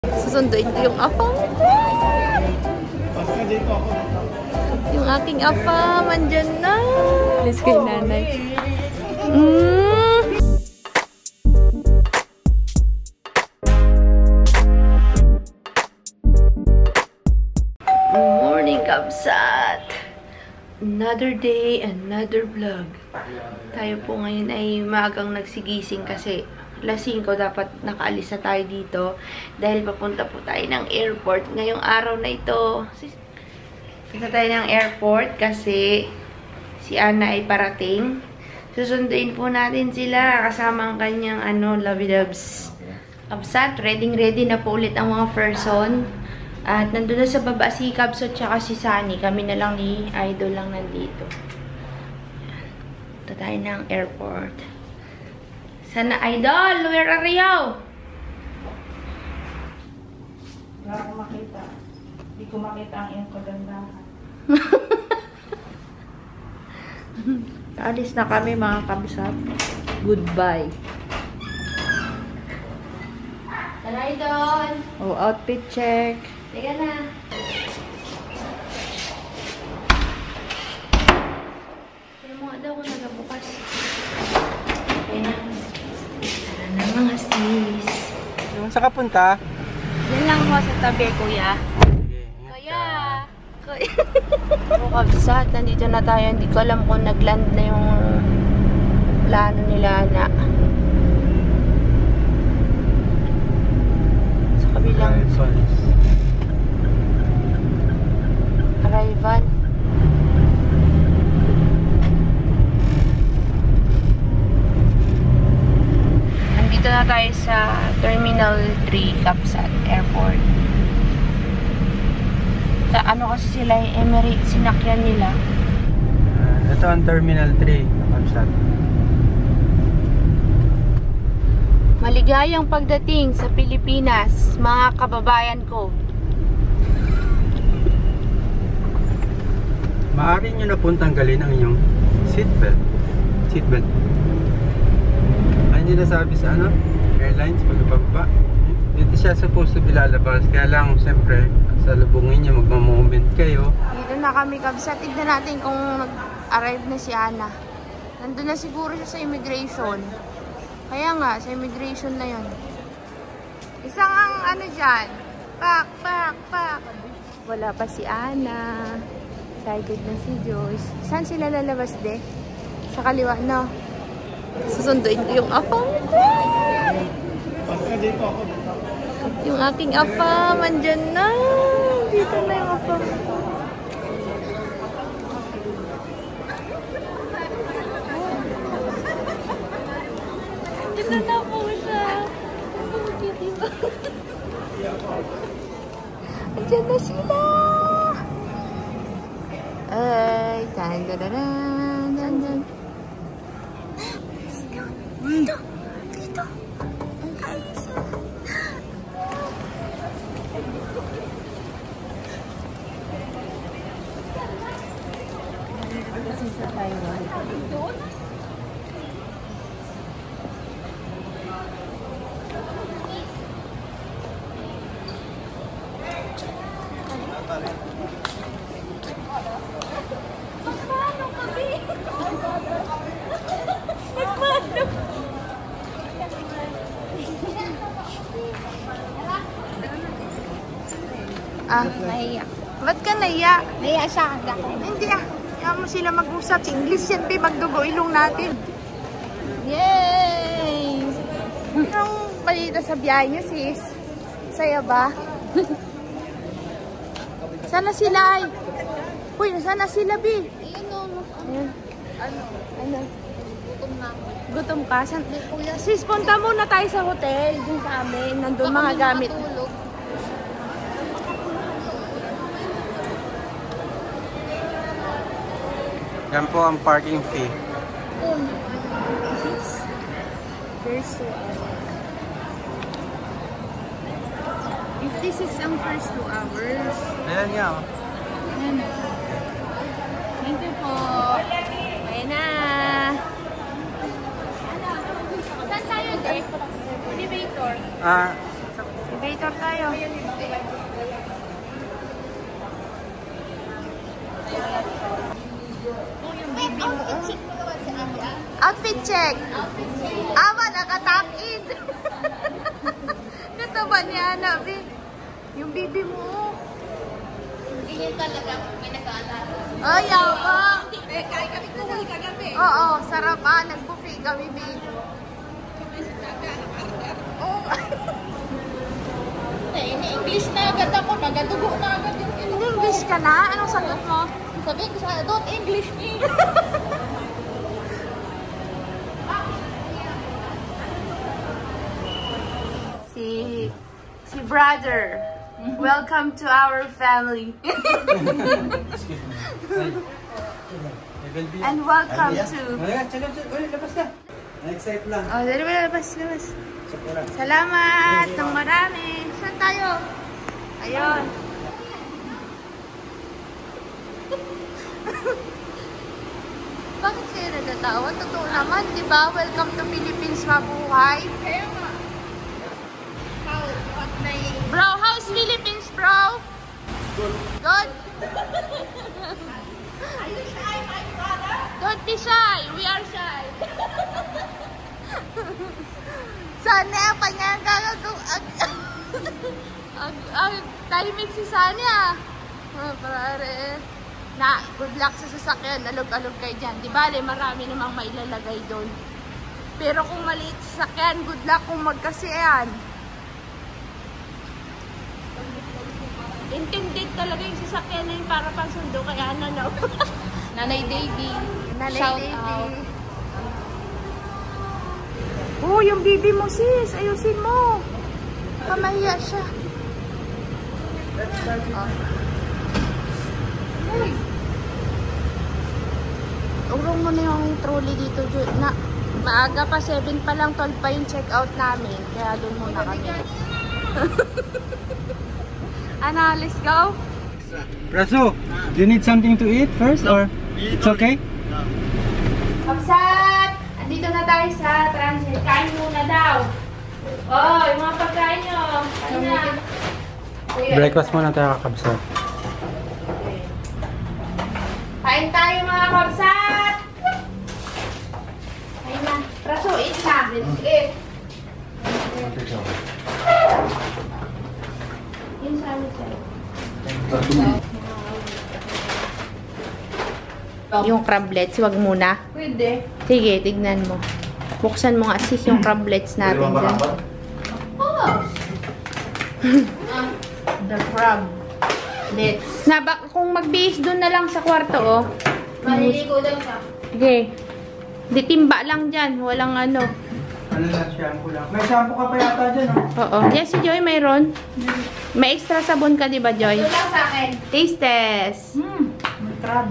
Susunduin ko yung afam. Yung aking afam, andyan na. Alis kay nanay. Morning, Kabsat! Another day, another vlog. Tayo po ngayon ay maagang nagsigising kasi alas 5 dapat nakaalis na tayo dito dahil papunta po tayo ng airport ngayong araw na ito. Punta tayo ng airport kasi si Ana ay parating. Susunduin po natin sila kasama ang kanyang lovey-dubs. Kabsat, ready na po ulit ang mga person. At nandun na sa baba si Kabsat tsaka si Sunny. Kami na lang ni Idol lang nandito. Punta tayo ng airport. Sana Idol, where are you? Wala akong makita. Hindi ko makita ang iyong kagandahan. Alis na kami mga Kabsat. Goodbye. Sana Idol. Oh, outfit check. Teka na. Kaya mo nga daw kung nagabukas. Kaya na mga sis. Saan ka punta? Yan lang po sa tabi, kuya. Kuya! Kuya! Kabsat, nandito na tayo. Hindi ko alam kung nag-land na yung plano nila na sa kabilang arrival. Nandito na tayo sa Terminal 3 Kabsat Airport. Ano kasi sila yung Emirates sinakyan nila. Ito ang Terminal 3 Kabsat. Maligayang pagdating sa Pilipinas, mga kababayan ko. Maaari nyo na pong tanggalin ang inyong seatbelt. Seatbelt. Ay nila sabi sa airlines pagbaba. Dito siya supposed to be lalabas. Kaya lang, siyempre, sa lubungin niya, magmamoment kayo. Dito na kami, Kabsat. Tignan natin kung nag-arrive na si Ana. Nandun na siguro siya sa immigration. Kaya nga, sa immigration na yun. Isang ang dyan. Pak. Wala pa si Ana. Excited na si Joyce. Saan sila lalabas, de? Sa kaliwa, no? Susunduin ko yung afam. Yung aking afam, andyan na. Dito na yung afam. Dito na po siya. Andyan na sila. Ay, dan. Dito. Ayos. Sa Taiwan. Doon? Nahiya. Ba't ka naiya? Nahiya siya agad. Hindi Kaya mo sila mag-usap. English yan, magdugo ilong natin. Yay! Anong balita sa biyahe niyo, sis? Saya ba? Sana sila ay... Uy, nasaan na sila, Bi? Ayun. Ano? Gutom na ako. Gutom ka? Sis, punta muna tayo sa hotel. Dun sa amin. Nandun mga gamit. Yan po ang parking fee. First 2 hours. 56 ang first 2 hours. Ayan nga. Ayan. Thank you po. Ayan na. Saan tayo, Dek? Elevator. Elevator tayo. Outfit check. Awa, nakatap-in. Nataba niya, Nabi. Yung bibi mo. Hindi yun talaga, may nag-aalala. Ay, yabang. Kaya kami kuhuli kagabi. Oo, sarap nag-buffet kami, babe. Oo. Ini-English na agad ako, nagadugo na agad yung In-English ka na? Anong sagot mo? Sabi ko sa don't English me. Si brother. Welcome to our family. And welcome to... Labas ka. Na-excite lang. Oh, dali ba? Labas. Salamat ng marami. Saan tayo? Ayun. Bakit kayo nagtatawa? Totoo naman, di ba? Welcome to Philippines, mabuhay. Kaya nga. What na Bro, how's Philippines, bro? Good. Good? Are you shy, my brother? Don't be shy. We are shy. Sana, panyan tahimik si Sanya. Pare. Good luck sa sasakyan. Alog-alog kayo dyan. Di ba, marami namang mailalagay doon. Pero kung maliit sa sasakyan, good luck kung magkasiyan. Intended talaga yung sasakyan na yun para pang sundo kay Ana, no? Nanay Davy. Shout out. Oh, yung bibi mo, sis. Ayusin mo. Pamahiya siya. Hey. Urong mo na yung trolley dito. Na, maaga pa, 7 pa lang, 12 pa yung check-out namin. Kaya doon muna kami. Ana, let's go. Raso, do you need something to eat first or it's okay? Kapsat! Andito na tayo sa transit. Kain muna daw. Oh, yung mga pagkain nyo. Kain na. Breakfast muna tayo, kakabsat. Kain tayo mga kapsat! Kain na. Raso, eat na. Let's eat. Yun sa amin sa'yo. Yung crablets, wag muna. Pwede. Sige, tignan mo. Buksan mo nga sis yung crablets natin dyan. The crab. Let's. Kung magbihis doon na lang sa kwarto, oh. Maliligo daw siya. Sige. Di timba lang dyan. Walang ano. Ano lang, shampoo lang. May shampoo ka pa yata dyan, oh. Oo. Yan si Joy, mayroon. May extra sabon ka, di ba, Joy? Ito lang sa akin. Taste test. May crab.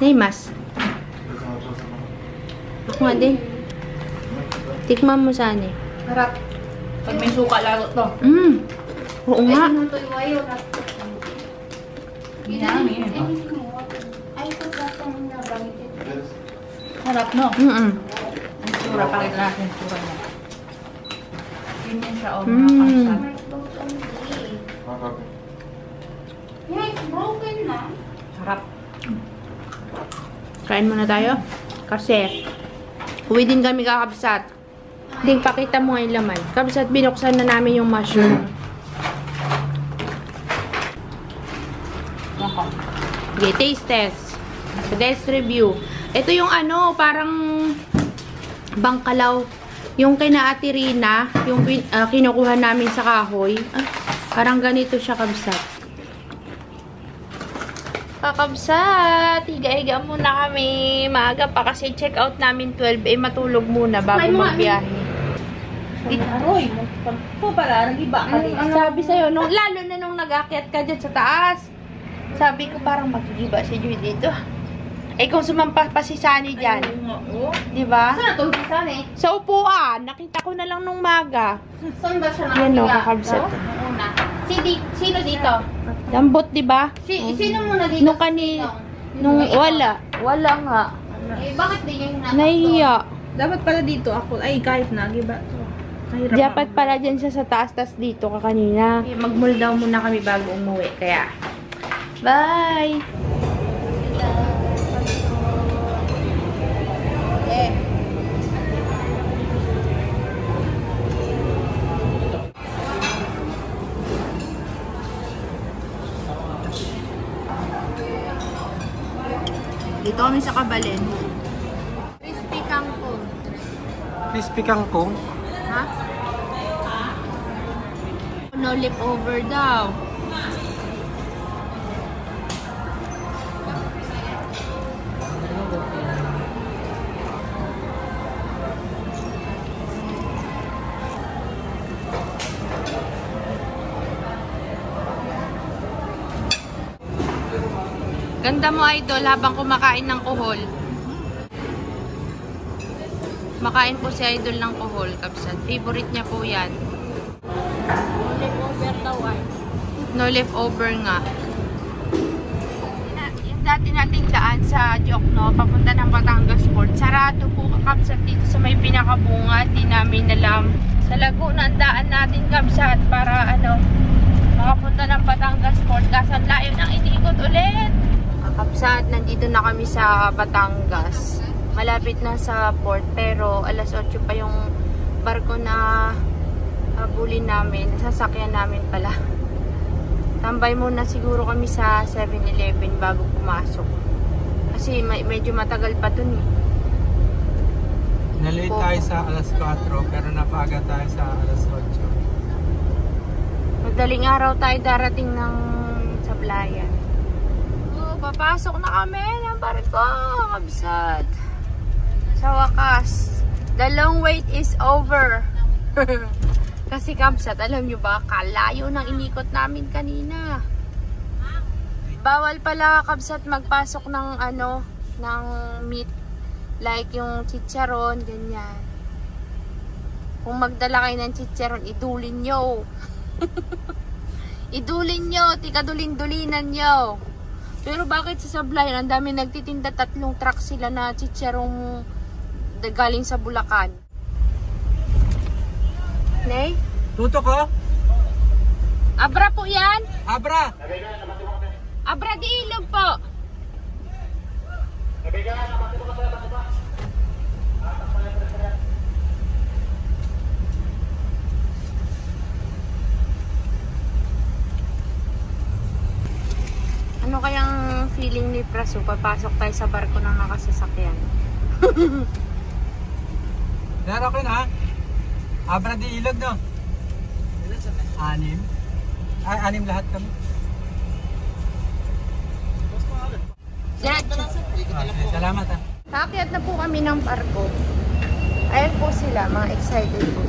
Neymas. Ako nga din. Tikman mo saan eh. Harap. Pag may suka lalo to. Oo nga. Ay, ito yung wayo. Ginami yun. Ay, ito platong na gamitin. Harap, no? Ang sura, pakita natin yung sura niya. Ganyan siya, o mga kapsat. Yeah, it's broken na. Harap. Kain muna tayo. Kasi, uwi din kami kakabsat. Ding, pakita mo nga yung laman. Kabsat, binuksan na namin yung mushroom. Okay, taste test. Today's review. Ito yung ano, parang bangkalaw. Yung kina Ate Rina, yung kinukuha namin sa kahoy. Parang ganito siya, kabsat. Kakabsat, higa-higa muna kami. Maaga pa kasi check out namin 12. Matulog muna bago magbiyahe. Aroy, po pala, nag-iba ka din. Sabi sa'yo, lalo na nung nag-akyat ka dyan sa taas. Sabi ko parang mag-iba si Joy dito. Eh kung sumampa pa si Sunny dyan. Diba? Saan ito si Sunny? Sa upuan. Nakita ko na lang nung maga. Saan ba siya Yan o, nakahiga? kakabsat. Una. Sino dito? Lambot, diba? Sino muna dito? Nung wala. Wala nga. Eh, bakit di yung Nahihiya. Dapat pala dito ako. Ay, kahit na. Giba to. Kahirap Dapat pala dyan siya sa taas, tas dito ka kanina. Mag-mall daw muna kami bago umuwi. Kaya, Bye! dito kami sa Kabalen. Crispy kangkong. Crispy kangkong. Ha? No leftover daw. Ganda mo, idol, habang kumakain ng kuhol. Makain po si idol ng kuhol, kabsat. Favorite niya po yan. No leftover daw ay. No leftover nga. Yung dati nating daan sa Diokno, papunta ng Batangas Port. Sarado po, kabsat, dito sa may pinakabunga. Di namin alam. Sa Laguna, ang daan natin, kabsat, para makapunta ng Batangas Port. Kasan layo ng inikot ulit. Kapsat, nandito na kami sa Batangas. Malapit na sa port, pero alas 8 pa yung barko na habulin namin. Sasakyan namin pala. Tambay muna siguro kami sa 7-Eleven bago pumasok. Kasi medyo matagal pa dun eh. Nalate tayo sa alas 4, pero napaaga tayo sa alas 8. Madaling araw tayo darating ng Sablayan. Papasok na kami ng barko, kabsat. Sa wakas, the long wait is over. Kasi kabsat, alam nyo ba, kalayo ng inikot namin kanina. Bawal pala kabsat magpasok ng ng meat, like yung chicharon, ganyan. Kung magdala kayo ng chicharon, idulin nyo. Idulin nyo, tikadulin-dulinan nyo. Pero bakit sa Sablayan, ang dami nagtitinda, 3 truck sila na chicharong galing sa Bulacan. Nay? Tuto ko? Abra po yan? Abra! Abra di ilog po. Ano kayang feeling ni Praso? Papasok tayo sa barko ng nakasasakyan. Laro ko na. Abra di ilog, no? 6. Ay, 6 lahat kami. Salamat ha. Kaakyat na po kami ng barko. Ayan po sila, mga excited po.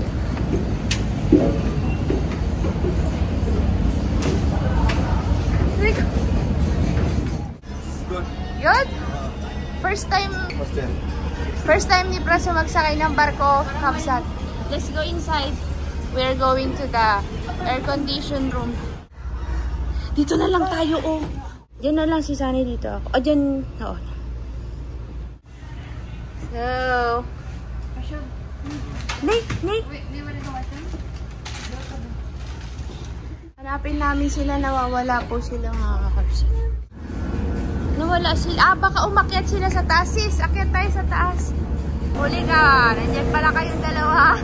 Good? First time ni Praso magsakay ng barko, kapsat. Let's go inside. We're going to the air-conditioned room. Dito na lang tayo, oh. Diyan na lang si Sunny dito ako. O, diyan, oo. So, Nay! Hanapin namin sila, nawawala po sila mga kakapsat. Nawala sila. Baka umakyat sila sa taas, sis. Akyat tayo sa taas. Huli ka. Nandiyan pala kayong dalawa.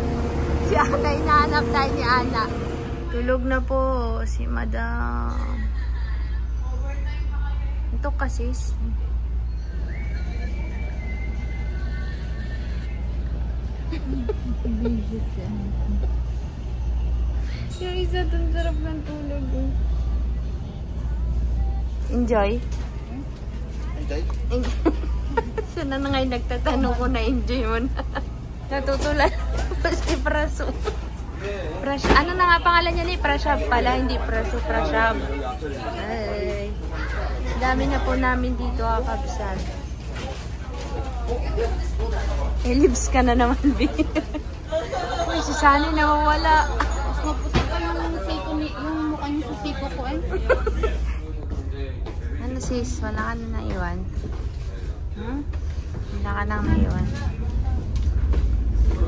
Si Ana, hinahanap tayo ni Ana. Tulog na po si Madam. Ito ka, sis. Yung isa dun, sarap ng tulog. Enjoy? Siya na ngayon nagtatanong ko na enjoy mo na. Natutulan pa si Praso. Ano na nga pangalan niya ni? Prashab pala, hindi Praso, Prashab. Ay. Dami na po namin dito kakabsan. Lips ka na naman, B. Uy, si Sunny nawawala. Mas maputi pa yung siko yung mukha niyo sa siko ko eh. Ano sis, wala ka na naiwan? Wala ka nang naiwan.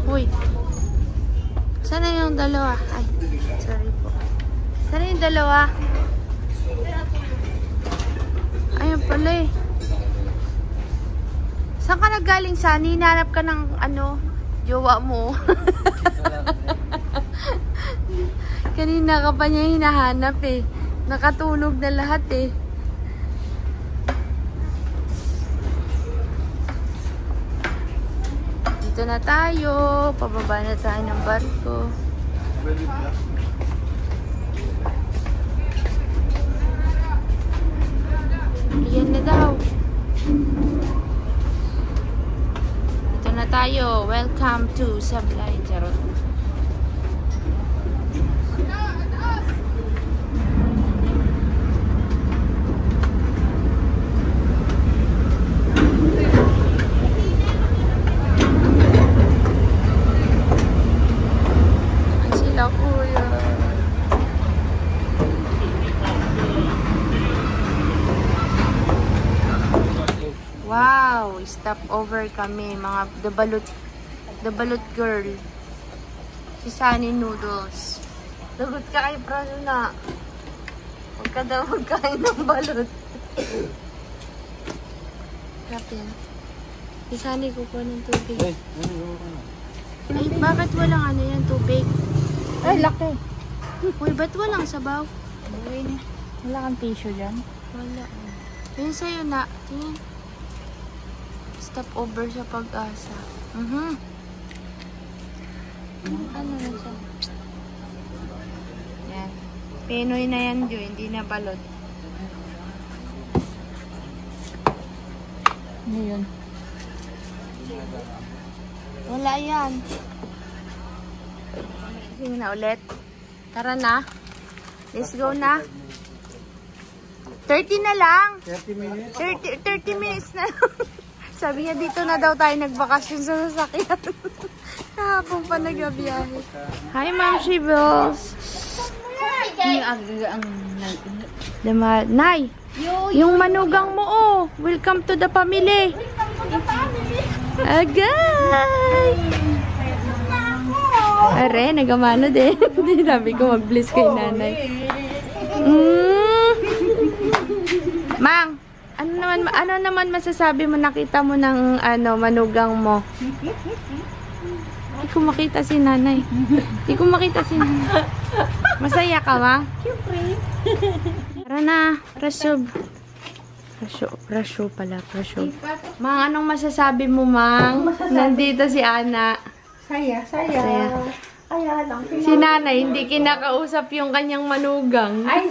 Uy. Sana yung dalawa? Ay, sorry po. Sana yung dalawa? Ayun pala eh. Saan ka nagaling, Sunny? Hinanap ka ng ano, jowa mo. Kanina ka pa niya hinahanap eh. Nakatulog na lahat eh. Dito na tayo. Pababa na tayo ng barko. Yan na daw. Dito na tayo. Welcome to Sablay. Charot. Sila kuya. Wow, stop over kami, mga the balut girl. Si Sunny Noodles. Lagot ka kay Prano na. Huwag ka daw magkain ng balot. Grabe yan. Si Sunny kukuha ng tubig. Ay, bakit walang ano yan, tubig? Ay, laki. Uy, ba't walang sabaw? Wala kang tissue dyan? Wala. Yun sa'yo na. Tingin. Stop over sa Pag-asa. Ano na siya? Yan. Pinoy na yan, Jo. Hindi na balot. Ano yun? Wala yan. Sige na ulit. Tara na. Let's go na. 30 na lang. 30 minutes? 30 minutes na lang. Sabi niya dito na daw tayo nagbakasyon sa sasakyan. Kahapon pa nagbiyahe. Hi, Ma'am Shibbles. Nay, yung manugang mo, oh. Welcome to the family. Agay! Are, nagamano din. Sabi ko mag-bless kay nanay. Mang, ano naman masasabi mo, nakita mo ng manugang mo? Hindi ko makita si nanay. Hindi ko makita si nanay. Masaya ka, Mang? Siyempre. Tara na, Rasyub. Rasyo pala, Rasyo. Mang, anong masasabi mo, Mang? Nandito si Ana. Saya. Kaya lang. Si nanay, hindi kinakausap yung kanyang manugang. Ay,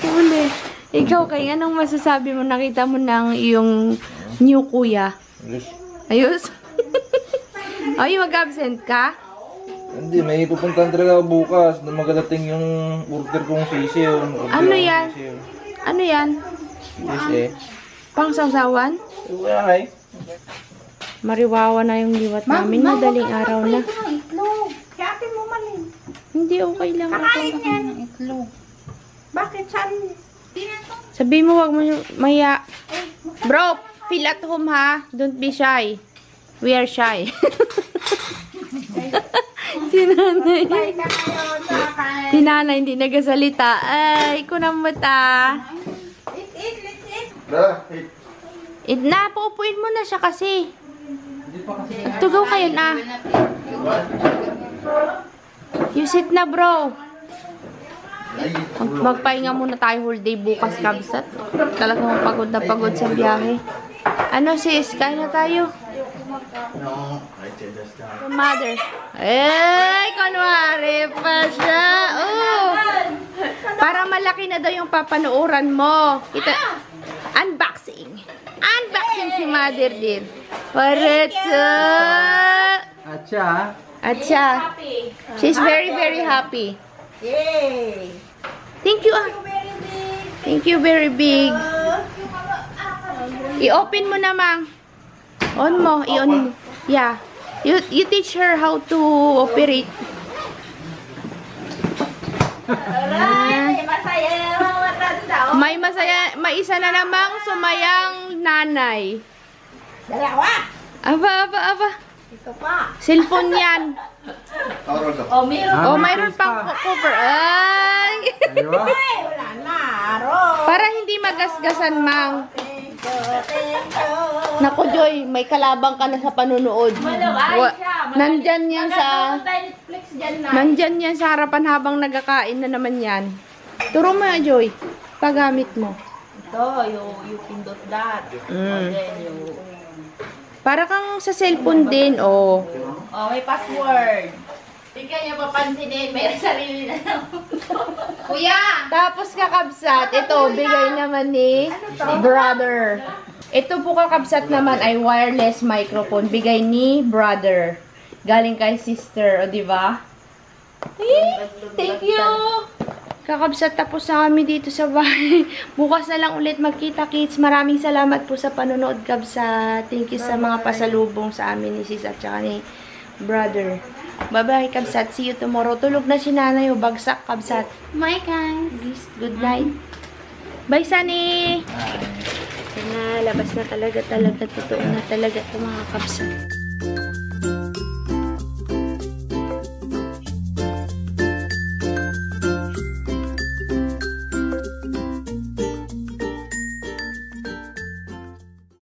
Uli. Ikaw, kay anong masasabi mo? Nakita mo ng iyong new kuya? Ayos? Ay, mag-absent ka? Hindi, may pupuntahan talaga ako bukas na magadating yung order kong sisiyo. Ano yan? Ano yan? Sisi. Pang-sawsawan? Wala nga eh. Mariwawa na yung liwat namin. Madaling araw na. ito ng itlog. Kaya mo malin. Hindi, okay lang. Kakain yan ng itlog. Bakit saan? Sabi mo, wag mo maya. Bro, feel at home ha. Don't be shy. We are shy. Si nanay. Si nanay hindi nagasalita. Ay, kunamata. Eat na, pupuin mo na siya kasi. Tugaw kayo na. You sit na, bro. Magpahinga muna tayo whole day bukas, kabsat. Talagang pagod na pagod sa biyahe. Ano sis, kain na tayo. Mother. Ay, kunwari pa siya. Oh. Para malaki na daw yung papanooran mo. Kita, unboxing. Unboxing si Mother din. Pareto. Acha. She's very, very happy. Yay! Thank you. Thank you very big. I-open mo na, Mang. On mo. I-on mo. Yeah. You teach her how to operate. May isa na namang sumayang nanay. Dalawa! Aba. Ito pa. Cellphone yan. Oh, meron. Oh, mayroon pang cover. Ay! Aywa. Wala na. Aro. Para hindi magasgasan, Mang. Naku, Joy, may kalabang ka na sa panunood. Nandyan yan sa... Netflix dyan na. Nandyan yan sa harapan habang nagkakain na naman yan. Turo mo, Joy. Paggamit mo. Ito, you pindot that. Mm. Then you... Para kang sa cellphone din, oh. Oh, may password. Hindi ka niya papansinin. May sarili na lang. Kuya! Tapos kakabsat, ito, bigay naman ni brother. Ito po kakabsat naman ay wireless microphone. Bigay ni brother. Galing kay sister, o diba? Thank you! Kakabsat, tapos na kami dito sa bahay. Bukas na lang ulit magkita, kids. Maraming salamat po sa panonood, kabsat. Thank you sa mga pasalubong sa amin ni sis at saka ni brother. Bye-bye, kabsat. See you tomorrow. Tulog na si nanay o bagsak, kabsat. Bye, guys. Good night. Bye, Sunny. Bye. Na, labas na talaga. Totoo na talaga ito, mga kabsat.